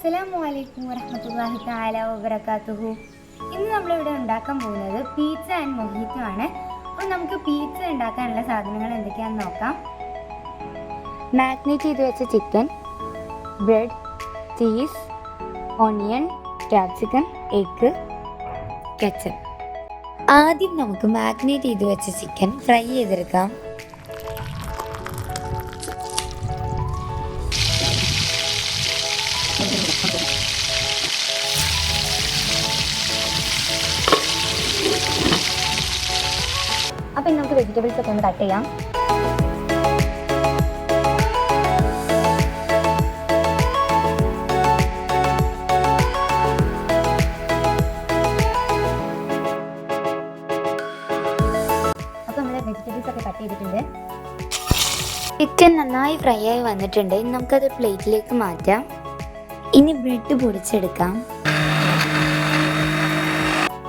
അസ്സലാമു വറഹ്മത്തുള്ളാഹി തആല വബറകാതുഹു. ഇന്ന് നമ്മളിവിടെ ഉണ്ടാക്കാൻ പോകുന്നത് പീസ്സ ആൻഡ് മൊഹീറ്റോ ആണ്. അപ്പോൾ നമുക്ക് പീസ്സ ഉണ്ടാക്കാനുള്ള സാധനങ്ങൾ എന്തൊക്കെയാണെന്ന് നോക്കാം. മാഗ്നേറ്റ് ചെയ്ത് വെച്ച chicken, bread, cheese, onion, capsicum, egg, ketchup. ആദ്യം നമുക്ക് മാഗ്നേറ്റ് ചെയ്ത് വെച്ച ചിക്കൻ ഫ്രൈ ചെയ്തെടുക്കാം. അപ്പം നമുക്ക് വെജിറ്റബിൾസ് ഒക്കെ ഒന്ന് കട്ട് ചെയ്യാം. അപ്പം നമ്മൾ വെജിറ്റബിൾസ് ഒക്കെ കട്ട് ചെയ്തിട്ടുണ്ട്. ചിക്കൻ നന്നായി ഫ്രൈ ആയി വന്നിട്ടുണ്ട്. ഇനി നമുക്കത് പ്ലേറ്റിലേക്ക് മാറ്റാം. ഇനി ബ്രെഡ് പൊടിച്ചെടുക്കാം.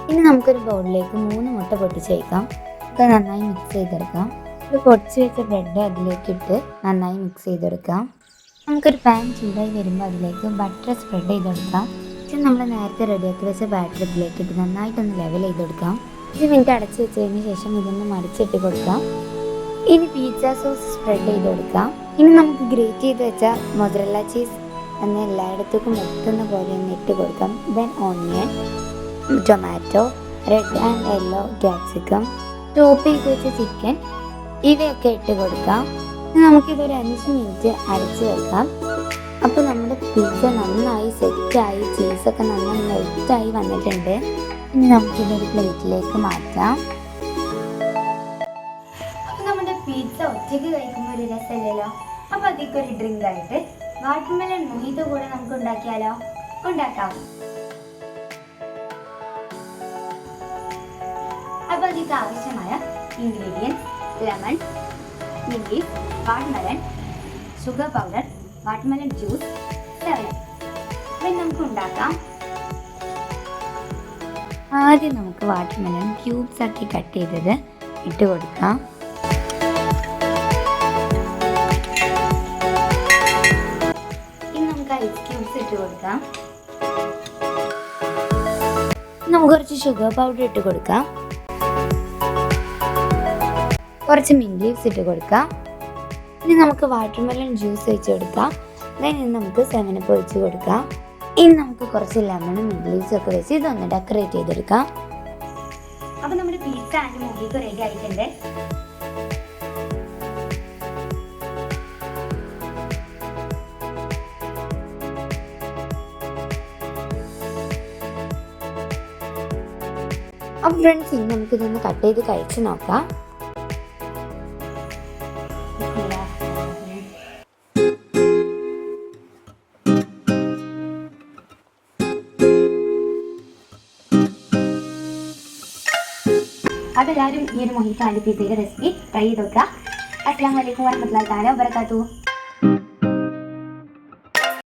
ഇനി നമുക്കൊരു ബൗളിലേക്ക് 3 മുട്ട പൊട്ടിച്ച് വയ്ക്കാം. ഒക്കെ നന്നായി മിക്സ് ചെയ്തെടുക്കാം. ഇത് പൊടിച്ച് വെച്ച ബ്രെഡ് അതിലേക്ക് ഇട്ട് നന്നായി മിക്സ് ചെയ്തെടുക്കാം. നമുക്കൊരു പാൻ ചൂടായി വരുമ്പോൾ അതിലേക്ക് ബട്ടർ സ്പ്രെഡ് ചെയ്തെടുക്കാം. ഇത് നമ്മൾ നേരത്തെ റെഡിയാക്കി വെച്ച ബാറ്റർ ഇതിലേക്ക് ഇട്ട് നന്നായിട്ടൊന്ന് ലെവൽ ചെയ്തെടുക്കാം. 5 മിനിറ്റ് അടച്ച് വെച്ചതിന് ശേഷം ഇതൊന്ന് മറിച്ചിട്ട് കൊടുക്കാം. ഇനി പിസ്സ സോസ് സ്പ്രെഡ് ചെയ്ത് കൊടുക്കാം. ഇനി നമുക്ക് ഗ്രേറ്റ് ചെയ്ത് വെച്ച മൊസറല്ല ചീസ് എന്ന് എല്ലായിടത്തേക്കും എത്തുന്ന പോലെ ഒന്ന് ഇട്ട് കൊടുക്കാം. Then onion, tomato, red and yellow capsicum, chop ചെയ്ത് വെച്ച ചിക്കൻ ഇവയൊക്കെ ഇട്ട് കൊടുക്കാം. നമുക്കിതൊരു 5 മിനിറ്റ് അടച്ച് വെക്കാം. അപ്പോൾ നമ്മുടെ പിസ്സ നന്നായി സെറ്റായി ചീസൊക്കെ നന്നായി മെൽറ്റായി വന്നിട്ടുണ്ട്. ഇനി നമുക്കിതൊരു പ്ലേറ്റിലേക്ക് മാറ്റാം. അപ്പോൾ നമ്മുടെ പിസ്സ ഒറ്റയ്ക്ക് കഴിക്കുമ്പോൾ ഒരു രസമില്ലല്ലോ. അപ്പോൾ അതിക്കൊരു ഡ്രിങ്ക് ആയിട്ട് വാട്ടർമെലൺ മൊഹിറ്റോ കൂടെ നമുക്ക് ഉണ്ടാക്കിയാലോ? ഉണ്ടാക്കാം. അപ്പോൾ അതിക്ക് ആവശ്യമായ ingredients: lemon, mint, watermelon, sugar powder, watermelon juice, lemon. അപ്പം നമുക്ക് ഉണ്ടാക്കാം. ആദ്യം നമുക്ക് വാട്ടർമെലൺ ക്യൂബ്സ് ആക്കി കട്ട് ചെയ്തത് ഇട്ട് കൊടുക്കാം. ഇനി നമുക്ക് ഐസ് ക്യൂബ്സ് ഇട്ട് കൊടുക്കാം. നമുക്ക് കുറച്ച് ഷുഗർ പൗഡർ ഇട്ട് കൊടുക്കാം. കുറച്ച് മിൻറ്റ് ലീവ്സ് ഇട്ട് കൊടുക്കാം. ഇനി നമുക്ക് വാട്ടർമെലൺ ജ്യൂസ് ഒഴിച്ച് കൊടുക്കാം. ഇനി നമുക്ക് 7 അപ്പ് ഒഴിച്ച് കൊടുക്കാം. ഇനി നമുക്ക് കുറച്ച് ലെമണും മിൻറ്റ് ലീവ്സും ഒക്കെ വെച്ച് ഇതൊന്ന് ഡെക്കറേറ്റ് ചെയ്തെടുക്കാം. അപ്പോൾ നമ്മുടെ പിസ്സ ആൻഡ് മൊഹിറ്റോ റെഡി ആയിട്ടുണ്ട്. അപ്പോൾ ഫ്രണ്ട്സ്, ഇനി നമുക്കിതൊന്ന് കട്ട് ചെയ്ത് കഴിച്ച് നോക്കാം. അതെല്ലാവരും ഈ ഒരു മൊഹിറ്റോ ആൻഡ് പിസ്സയുടെ റെസിപ്പി ട്രൈ ചെയ്ത് നോക്കുക. അസ്സലാമു അലൈക്കും വറഹ്മത്തുള്ളാഹി തആല വബറകാതുഹു.